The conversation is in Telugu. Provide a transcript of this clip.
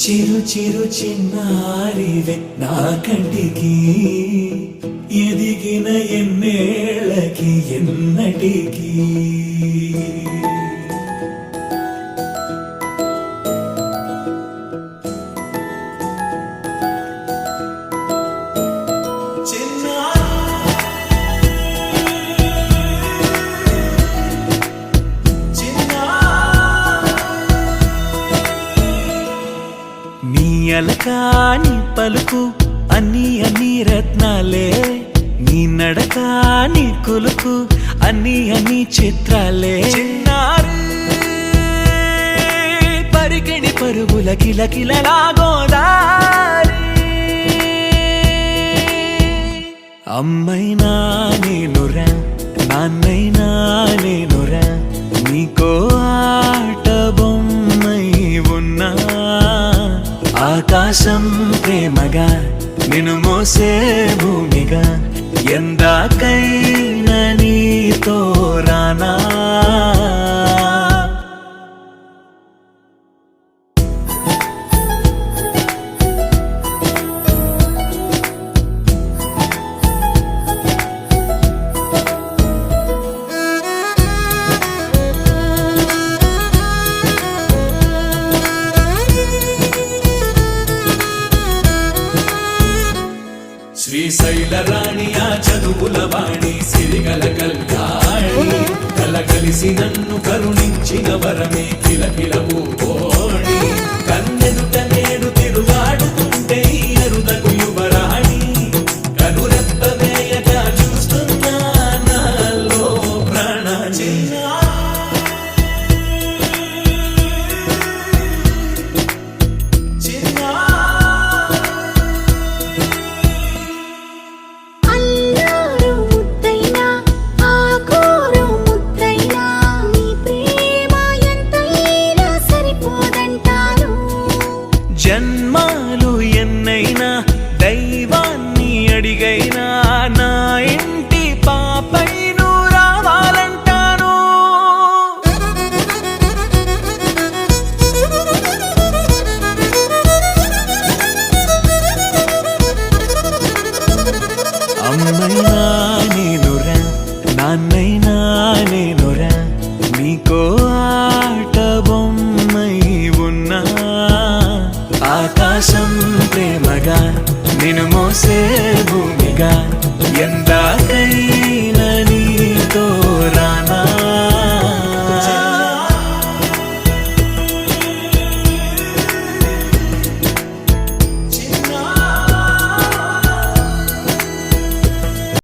చిరు చిరు చిన్నారివే నా కంటికి ఎదిగిన ఎన్నేళ్ళకి ఎన్నటికి అలకాని పలుకు అన్ని అన్ని రత్నాలే నీ నడకాని కులుకు అన్ని అన్ని చిత్రాలే చిన్నారు పరికిణి పరుగుల కిలకిలలాగోదారి అమ్మైనా నేనురా నాన్నైనా నేనురా నీకో ఆట బొమ్మై ఉన్నా ఆకాశం ప్రేమగా నిన్ను మోసే భూమిగా ఎందాకైనా నీతో రానా శ్రీశైల రాణియా చదువుల వాణి సిరిగల కల్యాణి కలగలిసి నన్ను కరుణించిన వరమే కిలకిలవు కోణి కన్నెదుట నేడు తిరుగాడుతుంటే అరుదకు యువరాణి కనురెప్ప వేయక చూస్తున్నా నాలో ప్రాణ జన్మాలు ఎన్నైనా దైవాన్ని అడిగైనా నా ఇంటి పాపై నువ్వు రావాలంటాను అమ్మైనా నేనురా నాన్నైనా నేనురా నీకో ఆట బొమ్మై ఉన్నా ఆకాశం ప్రేమగా నిన్ను మోసే భూమిగా ఎందాకై